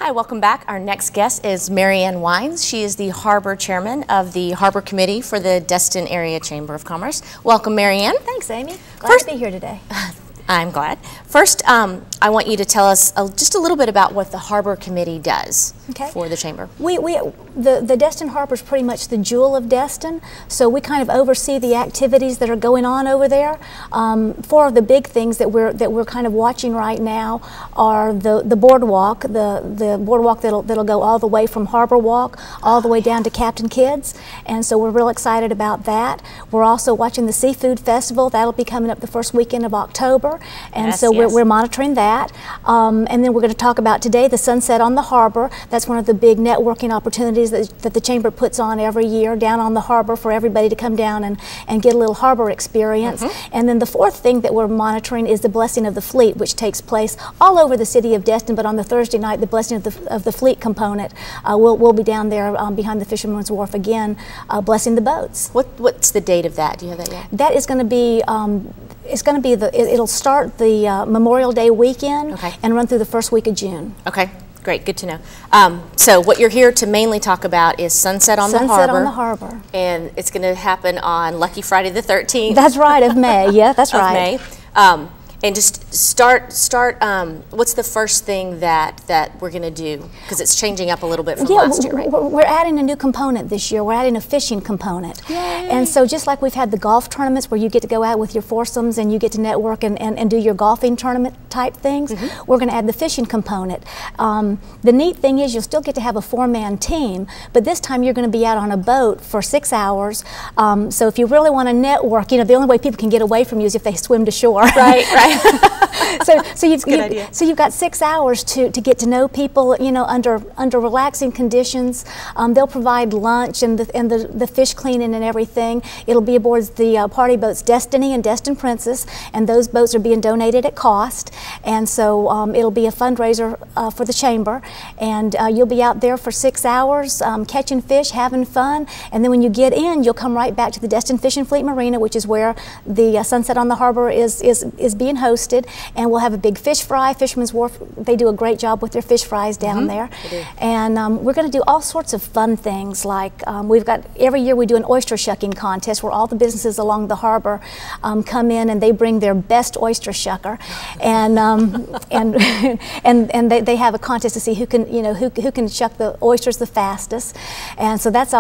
Hi, welcome back. Our next guest is Mary Ann Wines. She is the Harbor Chairman of the Harbor Committee for the Destin Area Chamber of Commerce. Welcome, Mary Ann. Thanks, Amy. Glad to be here today. I'm glad. First, I want you to tell us just a little bit about what the Harbor Committee does for the Chamber. The Destin Harbor is pretty much the jewel of Destin, so we kind of oversee the activities that are going on over there. Four of the big things that we're kind of watching right now are the boardwalk, the boardwalk that'll go all the way from Harbor Walk all the way down to Captain Kidd's, and so we're real excited about that. We're also watching the Seafood Festival. That'll be coming up the first weekend of October, and so we're monitoring that. And then we're going to talk about today the Sunset on the Harbor. That's one of the big networking opportunities that the Chamber puts on every year down on the harbor for everybody to come down and get a little harbor experience. And then the fourth thing that we're monitoring is the Blessing of the Fleet, which takes place all over the city of Destin, but on the Thursday night, the Blessing of the Fleet component will be down there behind the Fisherman's Wharf again, blessing the boats. What's the date of that? Do you have that yet? That is going to be it'll start the Memorial Day weekend and run through the first week of June. Okay, great, good to know. So what you're here to mainly talk about is Sunset on the Harbor. Sunset on the Harbor. And it's going to happen on Lucky Friday the 13th. That's right, of May. Yeah, that's right. Of May. And just start. What's the first thing that we're going to do? Because it's changing up a little bit from last year, right? We're adding a new component this year. We're adding a fishing component. Yay. And so just like we've had the golf tournaments where you get to go out with your foursomes and you get to network and do your golfing tournament type things, we're going to add the fishing component. The neat thing is you'll still get to have a four-man team, but this time you're going to be out on a boat for 6 hours. So if you really want to network, the only way people can get away from you is if they swim to shore. Right, right. So you've got 6 hours to get to know people, under relaxing conditions. They'll provide lunch and the fish cleaning and everything. It'll be aboard the party boats Destiny and Destin Princess, and those boats are being donated at cost. And so it'll be a fundraiser for the Chamber, and you'll be out there for 6 hours catching fish, having fun, and then when you get in, you'll come right back to the Destin Fishing Fleet Marina, which is where the Sunset on the Harbor is being hosted, and we'll have a big fish fry. Fisherman's Wharf, they do a great job with their fish fries down there. And we're going to do all sorts of fun things, like every year we do an oyster shucking contest where all the businesses along the harbor come in and they bring their best oyster shucker, and they have a contest to see who can shuck the oysters the fastest, and so that's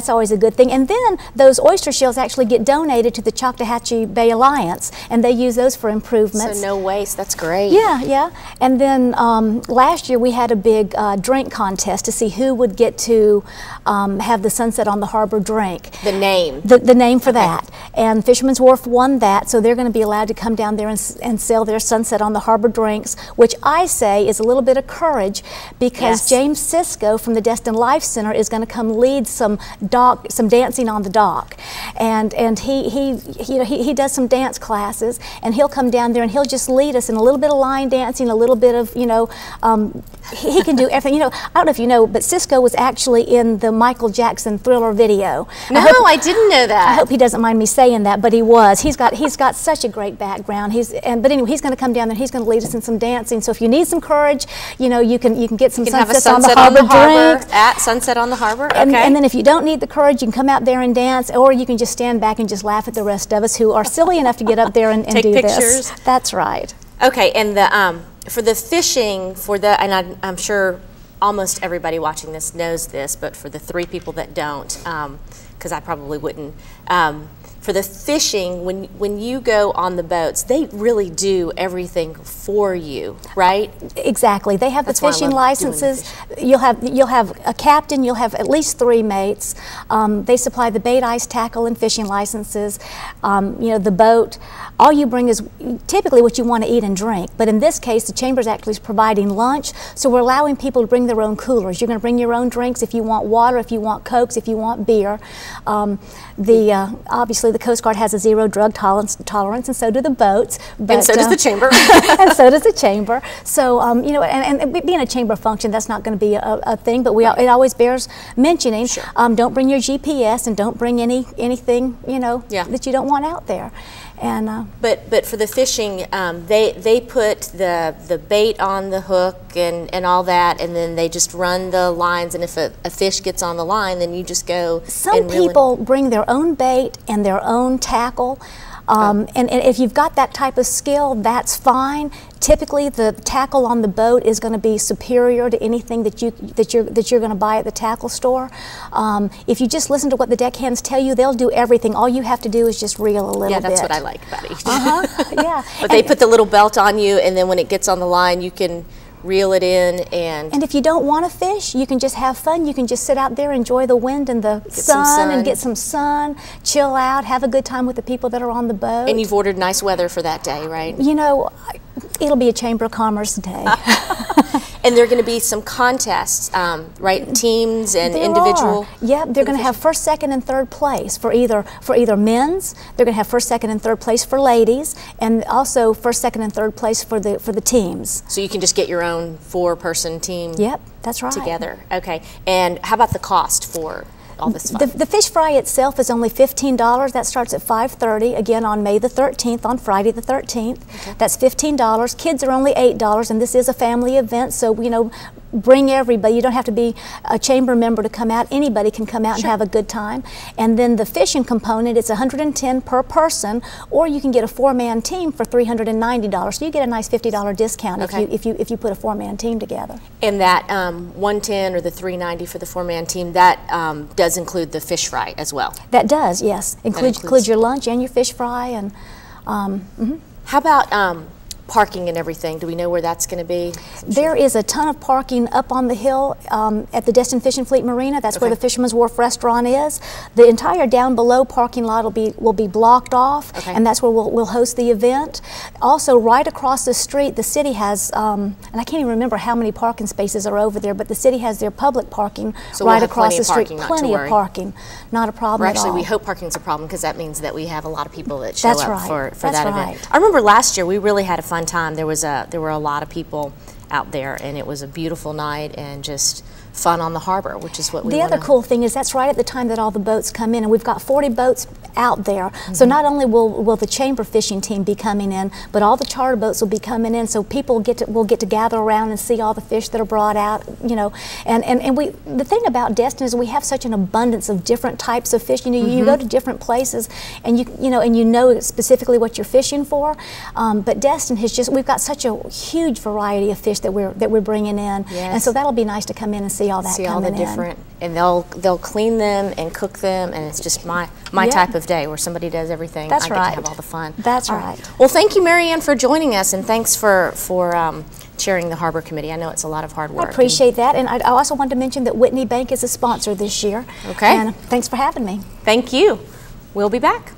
always a good thing. And then those oyster shells actually get donated to the Choctawhatchee Bay Alliance, and they use those for improvements. So no waste, that's great. Yeah. And then last year we had a big drink contest to see who would get to have the Sunset on the Harbor drink. The name. The name for that. And Fisherman's Wharf won that, so they're going to be allowed to come down there and sell their Sunset on the Harbor drinks, which I say is a little bit of courage, because James Sisko from the Destin Life Center is going to come lead some dancing on the dock. And he does some dance classes, and he'll come down there and he'll just lead us in a little bit of line dancing, a little bit of, he can do everything. I don't know if you know, but Sisko was actually in the Michael Jackson Thriller video. No, I didn't know that. I hope he doesn't mind me saying that, but he was. He's got such a great background. But anyway, he's going to come down there and he's going to lead us in some dancing. So if you need some courage, you can get some Sunsets on the Harbor drinks at Sunset on the Harbor. Okay. And then if you don't need the courage, you can come out there and dance, or you can just stand back and just laugh at the rest of us who are silly enough to get up there and take do pictures. This. That's right. Okay, and for the fishing, and I'm sure almost everybody watching this knows this, but for the 3 people that don't, because I probably wouldn't, for the fishing, when you go on the boats, they really do everything for you, right? Exactly. They have the fishing licenses. You'll have a captain. You'll have at least 3 mates. They supply the bait, ice, tackle, and fishing licenses. The boat. All you bring is typically what you want to eat and drink. But in this case, the Chamber's actually providing lunch, so we're allowing people to bring their own coolers. You're going to bring your own drinks if you want water, if you want Cokes, if you want beer. Obviously, the Coast Guard has a 0 drug tolerance, and so do the boats. But, and so does the Chamber. And so does the Chamber. So, and being a Chamber function, that's not going to be a thing, but it always bears mentioning. Sure. Don't bring your GPS, and don't bring anything, that you don't want out there. And but for the fishing, they put the bait on the hook and all that, and then they just run the lines. And if a fish gets on the line, then you just go. Some people bring their own bait and their own tackle. And if you've got that type of skill, that's fine. Typically, the tackle on the boat is going to be superior to anything that you're going to buy at the tackle store. If you just listen to what the deckhands tell you, they'll do everything. All you have to do is just reel a little bit. Yeah, that's what I like about it. Yeah. But they put the little belt on you, and then when it gets on the line, you can reel it in. And if you don't want to fish, you can just have fun. You can just sit out there, enjoy the wind and the sun, and get some sun, chill out, have a good time with the people that are on the boat. And you've ordered nice weather for that day, right? You know, it'll be a Chamber of Commerce day. And there are going to be some contests, right? Teams and individual. Yeah, they're going to have first, second, and third place for either men's. They're going to have first, second, and third place for ladies, and also first, second, and third place for the teams. So you can just get your own 4-person team. Yep, that's right. Together. Okay. And how about the cost for all this fun? The fish fry itself is only $15. That starts at 5:30. Again, on May the 13th, on Friday the 13th. Okay. That's $15. Kids are only $8, and this is a family event, so you know, bring everybody. You don't have to be a chamber member to come out. Anybody can come out and have a good time. And then the fishing component, it's $110 per person, or you can get a 4-man team for $390. So you get a nice $50 discount if you put a 4-man team together. And that $110 or the $390 for the 4-man team, that does include the fish fry as well. That does, yes. Includes your lunch and your fish fry. And how about parking and everything? Do we know where that's going to be? There is a ton of parking up on the hill at the Destin Fish and Fleet Marina. That's where the Fisherman's Wharf restaurant is. The entire down below parking lot will be blocked off, and that's where we'll host the event. Also, right across the street, the city has, and I can't even remember how many parking spaces are over there, but the city has their public parking right across the street. Plenty of parking, not a problem at all. Actually, we hope parking's a problem because that means that we have a lot of people that show up for that event. I remember last year we really had a fun time. There were a lot of people out there, and it was a beautiful night and just fun on the harbor, which is what we want. The other cool thing is that's right at the time that all the boats come in, and we've got 40 boats out there. So not only will the chamber fishing team be coming in, but all the charter boats will be coming in. So people will get to gather around and see all the fish that are brought out. You know, and the thing about Destin is we have such an abundance of different types of fish. You know, you go to different places, and you know specifically what you're fishing for. But Destin has we've got such a huge variety of fish that we're bringing in, and so that'll be nice to come in and see all that. See all the different, and they'll clean them and cook them, and it's just my type of day where somebody does everything. That's I get to have all the fun. That's right. Well, thank you, Marianne, for joining us, and thanks for chairing the Harbor Committee. I know it's a lot of hard work. I appreciate that, and I also wanted to mention that Whitney Bank is a sponsor this year. Okay. And thanks for having me. Thank you. We'll be back.